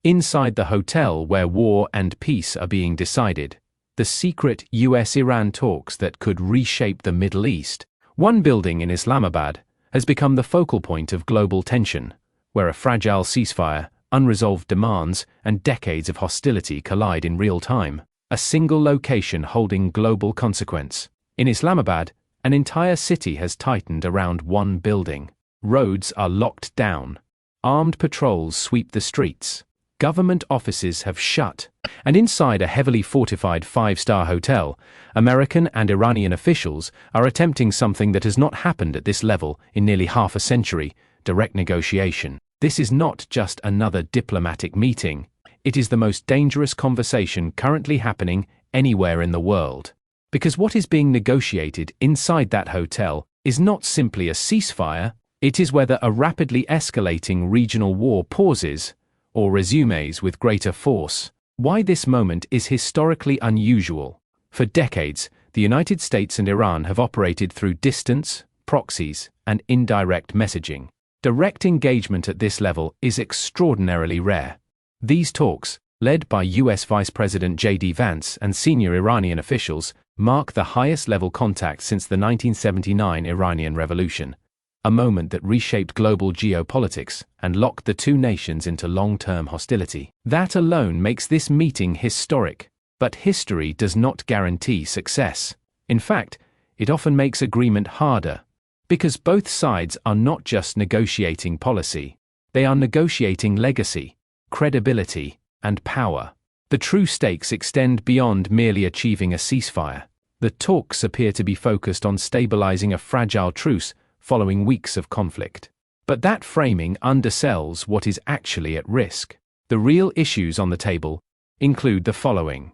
Inside the hotel where war and peace are being decided, the secret US-Iran talks that could reshape the Middle East. One building in Islamabad has become the focal point of global tension, where a fragile ceasefire, unresolved demands, and decades of hostility collide in real time. A single location holding global consequence. In Islamabad, an entire city has tightened around one building. Roads are locked down. Armed patrols sweep the streets. Government offices have shut. And inside a heavily fortified five-star hotel, American and Iranian officials are attempting something that has not happened at this level in nearly half a century: direct negotiation. This is not just another diplomatic meeting. It is the most dangerous conversation currently happening anywhere in the world. Because what is being negotiated inside that hotel is not simply a ceasefire, it is whether a rapidly escalating regional war pauses or resumes with greater force. Why this moment is historically unusual. For decades, the United States and Iran have operated through distance, proxies, and indirect messaging. Direct engagement at this level is extraordinarily rare. These talks, led by US Vice President J.D. Vance and senior Iranian officials, mark the highest-level contact since the 1979 Iranian Revolution, a moment that reshaped global geopolitics and locked the two nations into long-term hostility. That alone makes this meeting historic, but history does not guarantee success. In fact, it often makes agreement harder, because both sides are not just negotiating policy, they are negotiating legacy, credibility, and power. The true stakes extend beyond merely achieving a ceasefire. The talks appear to be focused on stabilizing a fragile truce following weeks of conflict. But that framing undersells what is actually at risk. The real issues on the table include the following: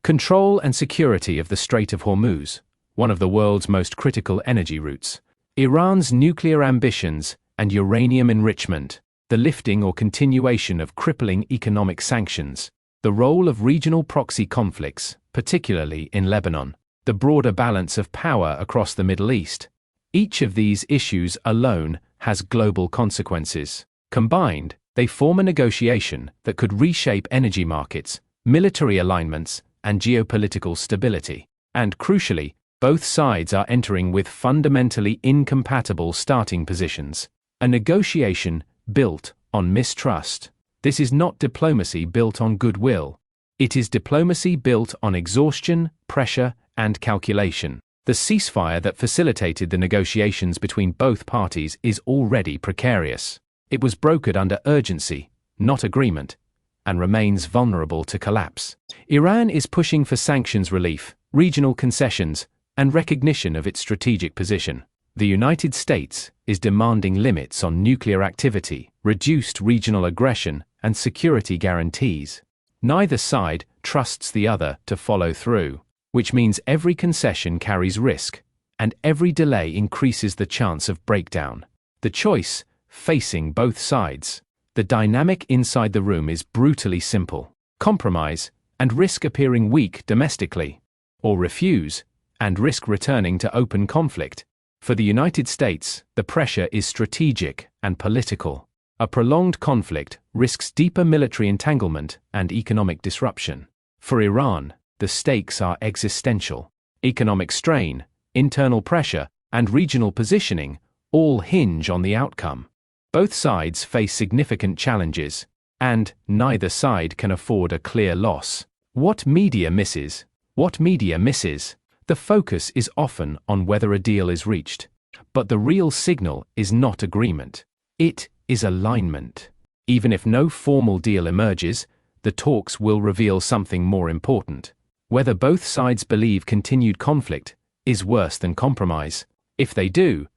control and security of the Strait of Hormuz, one of the world's most critical energy routes; Iran's nuclear ambitions and uranium enrichment; the lifting or continuation of crippling economic sanctions; the role of regional proxy conflicts, particularly in Lebanon; the broader balance of power across the Middle East. Each of these issues alone has global consequences. Combined, they form a negotiation that could reshape energy markets, military alignments, and geopolitical stability. And crucially, both sides are entering with fundamentally incompatible starting positions. A negotiation built on mistrust. This is not diplomacy built on goodwill. It is diplomacy built on exhaustion, pressure, and calculation. The ceasefire that facilitated the negotiations between both parties is already precarious. It was brokered under urgency, not agreement, and remains vulnerable to collapse. Iran is pushing for sanctions relief, regional concessions, and recognition of its strategic position. The United States is demanding limits on nuclear activity, reduced regional aggression, and security guarantees. Neither side trusts the other to follow through, which means every concession carries risk, and every delay increases the chance of breakdown. The choice, facing both sides. The dynamic inside the room is brutally simple: compromise, and risk appearing weak domestically, or refuse, and risk returning to open conflict. For the United States, the pressure is strategic and political. A prolonged conflict risks deeper military entanglement and economic disruption. For Iran, the stakes are existential. Economic strain, internal pressure, and regional positioning all hinge on the outcome. Both sides face significant challenges, and neither side can afford a clear loss. What media misses? The focus is often on whether a deal is reached. But the real signal is not agreement. It is alignment. Even if no formal deal emerges, the talks will reveal something more important: whether both sides believe continued conflict is worse than compromise. If they do,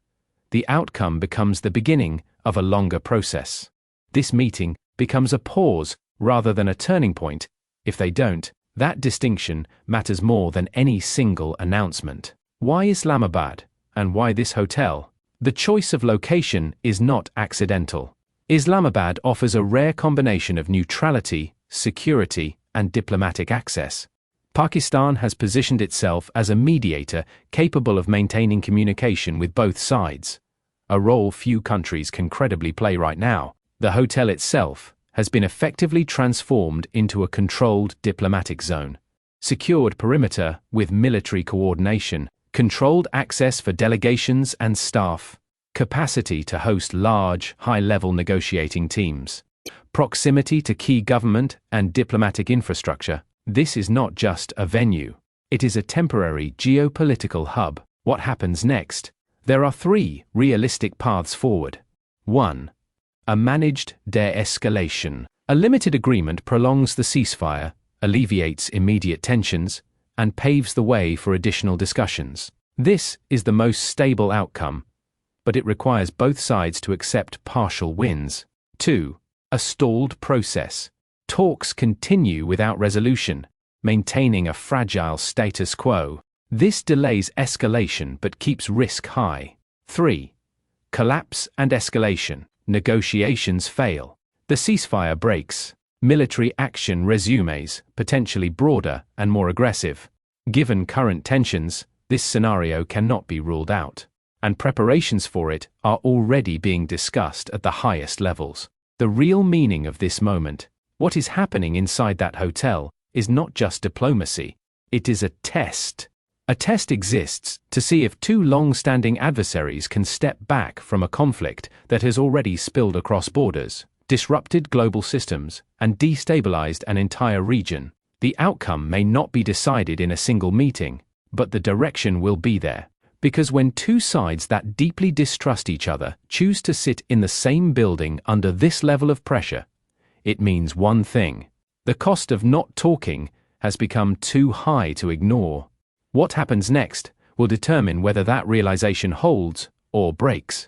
the outcome becomes the beginning of a longer process. This meeting becomes a pause rather than a turning point. If they don't, that distinction matters more than any single announcement. Why Islamabad? And why this hotel? The choice of location is not accidental. Islamabad offers a rare combination of neutrality, security, and diplomatic access. Pakistan has positioned itself as a mediator capable of maintaining communication with both sides, a role few countries can credibly play right now. The hotel itself, has been effectively transformed into a controlled diplomatic zone. Secured perimeter with military coordination, controlled access for delegations and staff, capacity to host large, high-level negotiating teams, proximity to key government and diplomatic infrastructure. This is not just a venue. It is a temporary geopolitical hub. What happens next? There are 3 realistic paths forward. 1. A managed de-escalation. A limited agreement prolongs the ceasefire, alleviates immediate tensions, and paves the way for additional discussions. This is the most stable outcome, but it requires both sides to accept partial wins. 2. A stalled process. Talks continue without resolution, maintaining a fragile status quo. This delays escalation but keeps risk high. 3. Collapse and escalation. Negotiations fail. The ceasefire breaks. Military action resumes, potentially broader and more aggressive. Given current tensions, this scenario cannot be ruled out, and preparations for it are already being discussed at the highest levels. The real meaning of this moment, what is happening inside that hotel, is not just diplomacy. It is a test. A test exists to see if 2 long-standing adversaries can step back from a conflict that has already spilled across borders, disrupted global systems, and destabilized an entire region. The outcome may not be decided in a single meeting, but the direction will be there. Because when 2 sides that deeply distrust each other choose to sit in the same building under this level of pressure, it means one thing: the cost of not talking has become too high to ignore. What happens next will determine whether that realization holds or breaks.